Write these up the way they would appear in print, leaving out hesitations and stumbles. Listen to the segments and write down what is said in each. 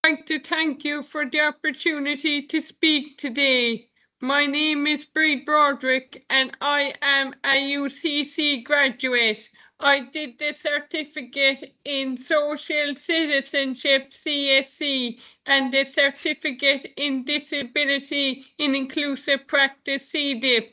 like to thank you for the opportunity to speak today. My name is Brid Broderick and I am a UCC graduate. I did the certificate in Social Citizenship CSC and the certificate in Disability in Inclusive Practice CDIP.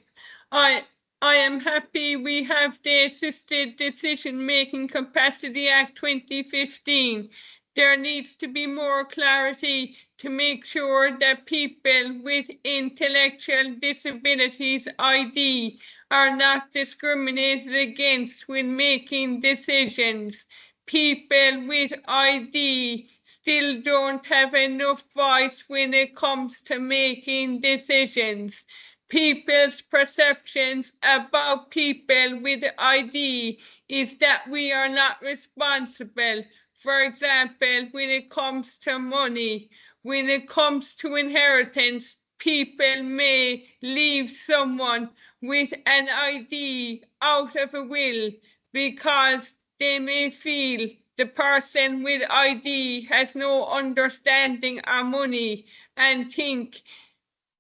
I I am happy we have the Assisted Decision Making Capacity Act 2015. There needs to be more clarity to make sure that people with intellectual disabilities ID are not discriminated against when making decisions. People with ID still don't have enough voice when it comes to making decisions. People's perceptions about people with ID is that we are not responsible. For example, when it comes to money, when it comes to inheritance, people may leave someone with an ID out of a will because they may feel the person with ID has no understanding of money and think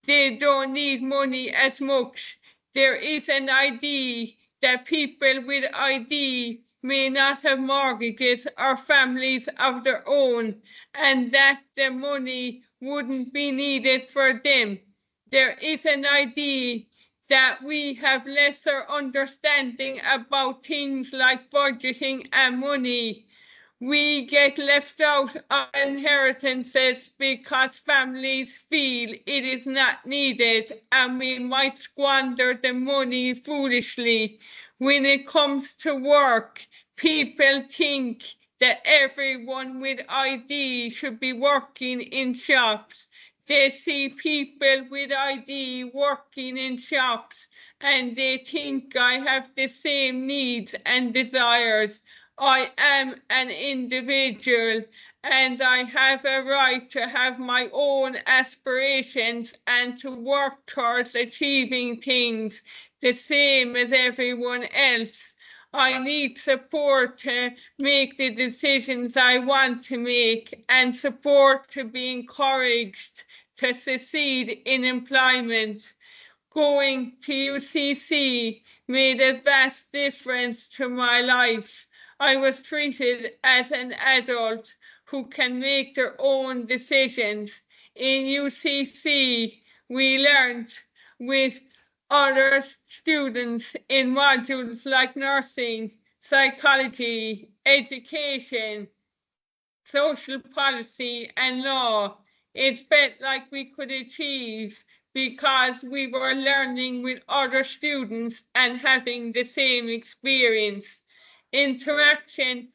they don't need money as much. There is an idea that people with ID may not have mortgages or families of their own, and that the money wouldn't be needed for them. There is an idea that we have lesser understanding about things like budgeting and money. We get left out of inheritances because families feel it is not needed and we might squander the money foolishly. When it comes to work, people think that everyone with ID should be working in shops. They see people with ID working in shops and they think I have the same needs and desires. I am an individual and I have a right to have my own aspirations and to work towards achieving things the same as everyone else. I need support to make the decisions I want to make and support to be encouraged to succeed in employment. Going to UCC made a vast difference to my life. I was treated as an adult who can make their own decisions. In UCC, we learned with other students in modules like nursing, psychology, education, social policy, and law. It felt like we could achieve because we were learning with other students and having the same experience. Interaction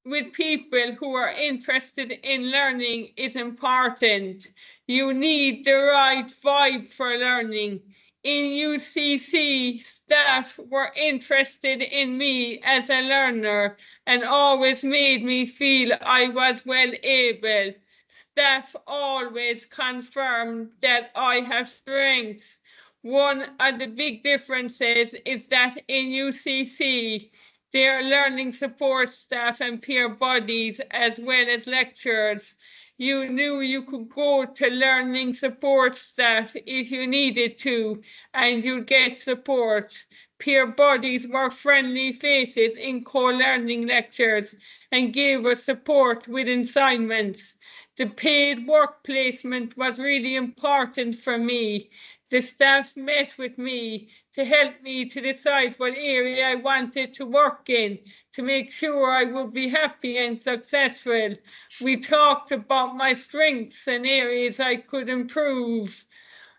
with people who are interested in learning is important. You need the right vibe for learning. In UCC, staff were interested in me as a learner and always made me feel I was well able. Staff always confirmed that I have strengths. One of the big differences is that in UCC, there are learning support staff and peer bodies as well as lecturers. You knew you could go to learning support staff if you needed to, and you'd get support. Peer bodies were friendly faces in co-learning lectures and gave us support with assignments. The paid work placement was really important for me. The staff met with me to help me to decide what area I wanted to work in, to make sure I would be happy and successful. We talked about my strengths and areas I could improve.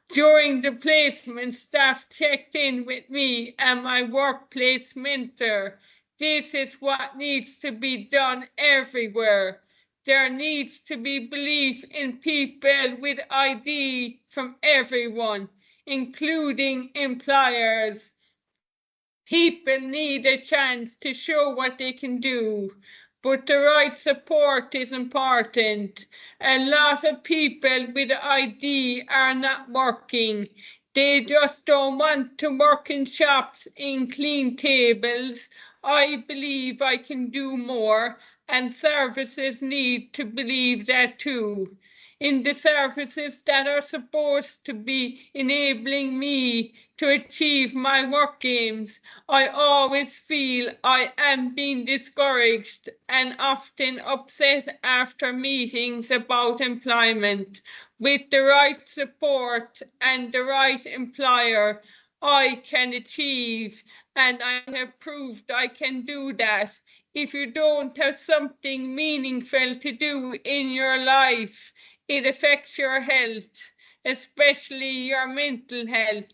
During the placement, staff checked in with me and my workplace mentor. This is what needs to be done everywhere. There needs to be belief in people with ID from everyone, including employers. People need a chance to show what they can do, but the right support is important. A lot of people with ID are not working. They just don't want to work in shops and clean tables. I believe I can do more and services need to believe that too. In the services that are supposed to be enabling me to achieve my work aims, I always feel I am being discouraged and often upset after meetings about employment. With the right support and the right employer, I can achieve, and I have proved I can do that. If you don't have something meaningful to do in your life, it affects your health, especially your mental health.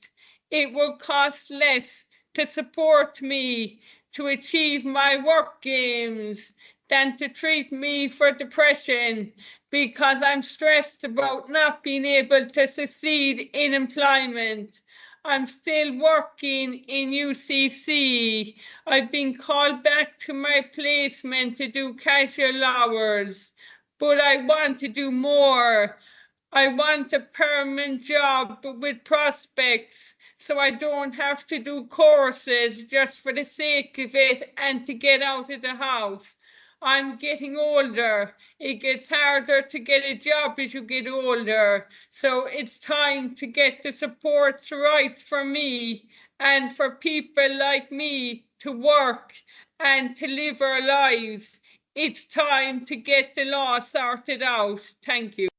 It will cost less to support me to achieve my work aims than to treat me for depression because I'm stressed about not being able to succeed in employment. I'm still working in UCC. I've been called back to my placement to do casual hours, but I want to do more. I want a permanent job with prospects so I don't have to do courses just for the sake of it and to get out of the house. I'm getting older. It gets harder to get a job as you get older. So it's time to get the supports right for me and for people like me to work and to live our lives. It's time to get the law sorted out. Thank you.